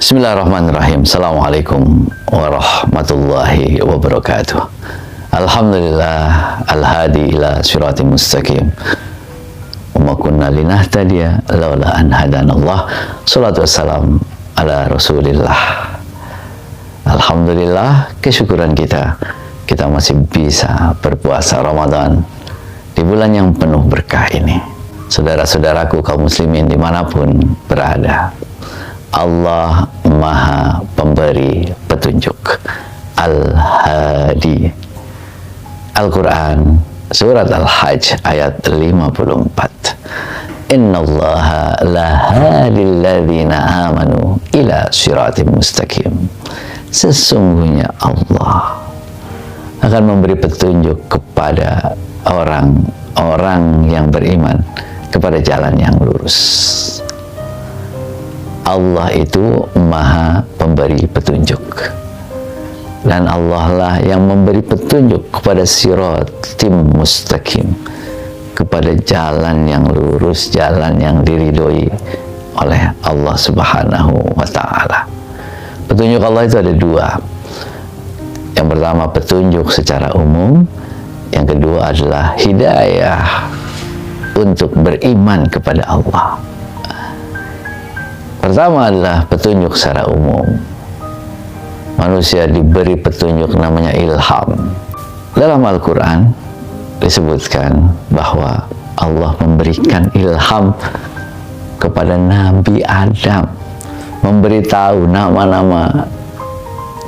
Bismillahirrahmanirrahim. Assalamualaikum warahmatullahi wabarakatuh. Alhamdulillah al-hadi ila siratim mustaqim. Wa ma kunna linahtadiya laula an hadanallah. Shalatu wassalam ala Rasulillah. Alhamdulillah, kesyukuran kita masih bisa berpuasa Ramadan di bulan yang penuh berkah ini. Saudara-saudaraku kaum muslimin dimanapun berada, Allah Maha Pemberi Petunjuk. Al-Hadi. Al-Quran Surat Al-Hajj ayat 54. Innallaha lahadil ladzina amanu ila siratim mustaqim. Sesungguhnya Allah akan memberi petunjuk kepada orang-orang yang beriman kepada jalan yang lurus. Allah itu Maha Pemberi Petunjuk, dan Allah lah yang memberi petunjuk kepada siratim mustaqim, kepada jalan yang lurus, jalan yang diridhoi oleh Allah Subhanahu wa Ta'ala. Petunjuk Allah itu ada dua. Yang pertama petunjuk secara umum, yang kedua adalah hidayah untuk beriman kepada Allah. Pertama adalah petunjuk secara umum. Manusia diberi petunjuk namanya ilham. Dalam Al-Quran disebutkan bahwa Allah memberikan ilham kepada Nabi Adam, memberitahu nama-nama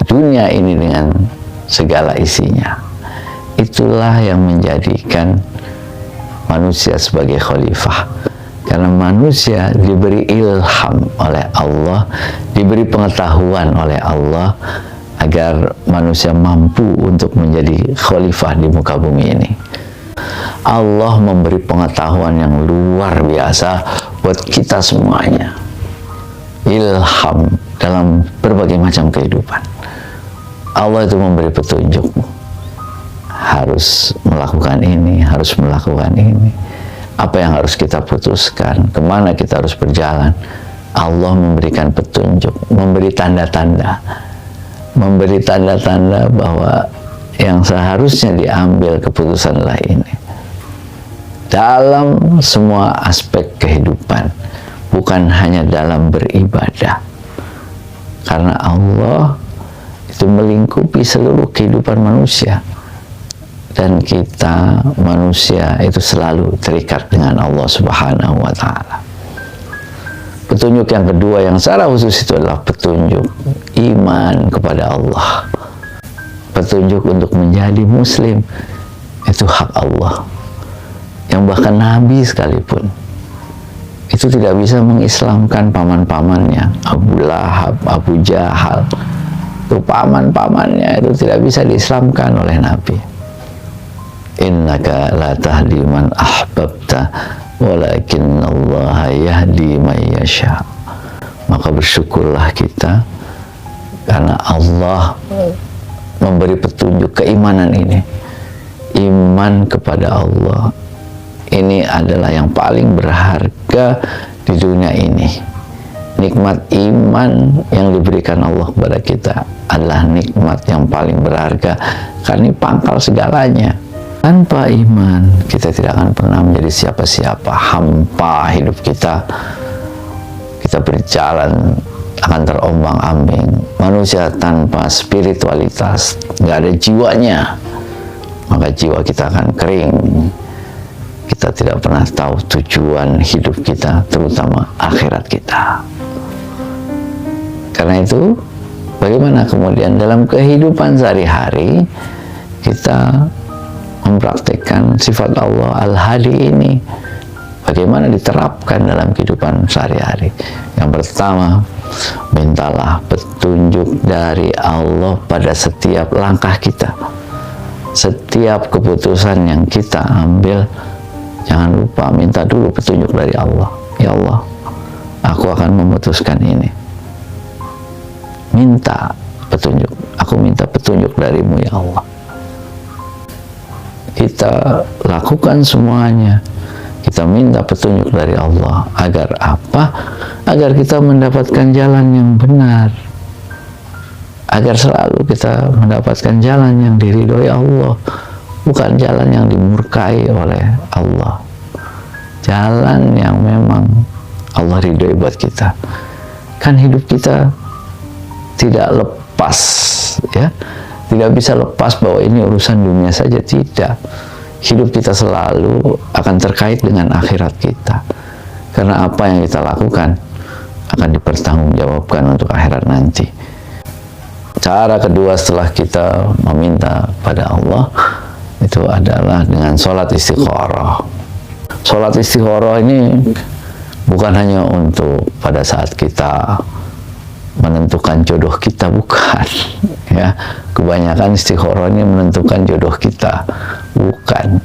dunia ini dengan segala isinya. Itulah yang menjadikan manusia sebagai khalifah. Karena manusia diberi ilham oleh Allah, diberi pengetahuan oleh Allah, agar manusia mampu untuk menjadi khalifah di muka bumi ini. Allah memberi pengetahuan yang luar biasa buat kita semuanya. Ilham dalam berbagai macam kehidupan. Allah itu memberi petunjuk. Harus melakukan ini, harus melakukan ini. Apa yang harus kita putuskan, kemana kita harus berjalan. Allah memberikan petunjuk, memberi tanda-tanda, bahwa yang seharusnya diambil keputusan adalah ini. Dalam semua aspek kehidupan, bukan hanya dalam beribadah. Karena Allah itu melingkupi seluruh kehidupan manusia. Dan kita manusia itu selalu terikat dengan Allah Subhanahu wa Ta'ala. Petunjuk yang kedua yang secara khusus itu adalah petunjuk iman kepada Allah. Petunjuk untuk menjadi muslim itu hak Allah. Yang bahkan Nabi sekalipun itu tidak bisa mengislamkan paman-pamannya, Abu Lahab, Abu Jahal. Itu paman-pamannya itu tidak bisa diislamkan oleh Nabi. Innaka la tahdi man ahbabta walakin Allah yahdi man yasha. Maka bersyukurlah kita karena Allah memberi petunjuk keimanan ini. Iman kepada Allah ini adalah yang paling berharga di dunia ini. Nikmat iman yang diberikan Allah kepada kita adalah nikmat yang paling berharga, karena ini pangkal segalanya. Tanpa iman, kita tidak akan pernah menjadi siapa-siapa. Hampa hidup kita. Kita berjalan akan terombang-ambing. Manusia tanpa spiritualitas, nggak ada jiwanya, maka jiwa kita akan kering. Kita tidak pernah tahu tujuan hidup kita, terutama akhirat kita. Karena itu, bagaimana kemudian dalam kehidupan sehari-hari kita mempraktikkan sifat Allah Al-Hadi ini, bagaimana diterapkan dalam kehidupan sehari-hari. Yang pertama, mintalah petunjuk dari Allah pada setiap langkah kita. Setiap keputusan yang kita ambil, jangan lupa minta dulu petunjuk dari Allah. Ya Allah, aku akan memutuskan ini. Minta petunjuk. Aku minta petunjuk darimu ya Allah. Kita lakukan semuanya. Kita minta petunjuk dari Allah. Agar apa? agar kita mendapatkan jalan yang benar, agar selalu kita mendapatkan jalan yang diridhoi Allah, bukan jalan yang dimurkai oleh Allah, jalan yang memang Allah ridhoi buat kita. Kan hidup kita tidak lepas, ya, tidak bisa lepas bahwa ini urusan dunia saja, tidak. Hidup kita selalu akan terkait dengan akhirat kita, karena apa yang kita lakukan akan dipertanggungjawabkan untuk akhirat nanti. Cara kedua setelah kita meminta pada Allah itu adalah dengan sholat istikharah. Sholat istikharah ini bukan hanya untuk pada saat kita menentukan jodoh kita, bukan, ya. Kebanyakan istikharah ini menentukan jodoh kita, bukan.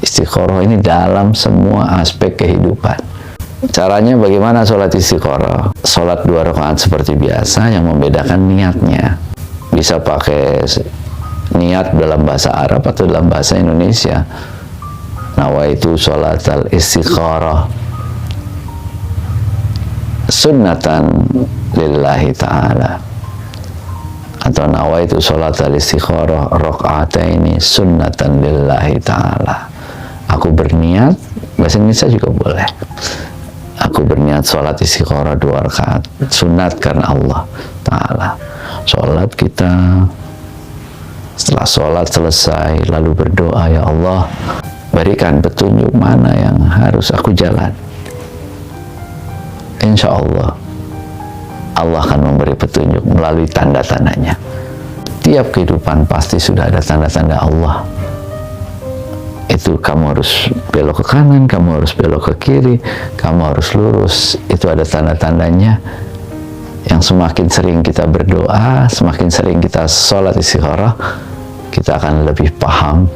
Istikharah ini dalam semua aspek kehidupan. Caranya bagaimana sholat istikharah? Sholat 2 rakaat seperti biasa, yang membedakan niatnya. Bisa pakai niat dalam bahasa Arab atau dalam bahasa Indonesia. Nawaitu sholat al-istikharah sunnatan lillahi ta'ala, atau nawaitu sholat al-istikharah raka'ataini sunnatan lillahi ta'ala. Aku berniat, bahasa Indonesia juga boleh, aku berniat sholat istikharah 2 rakaat sunat karena Allah ta'ala. Sholat kita, setelah sholat selesai lalu berdoa, ya Allah, berikan petunjuk mana yang harus aku jalan. Insya Allah Allah akan memberi petunjuk melalui tanda-tandanya. Tiap kehidupan pasti sudah ada tanda-tanda Allah. Itu kamu harus belok ke kanan, kamu harus belok ke kiri, kamu harus lurus. Itu ada tanda-tandanya. Yang semakin sering kita berdoa, semakin sering kita sholat istikharah, kita akan lebih paham,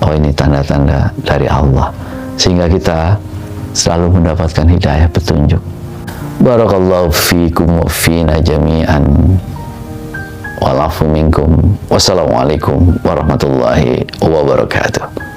oh ini tanda-tanda dari Allah, sehingga kita selalu mendapatkan hidayah, petunjuk. Barakallahu fiikum wa fina jami'an. Walafu minkum. Wassalamualaikum warahmatullahi wabarakatuh.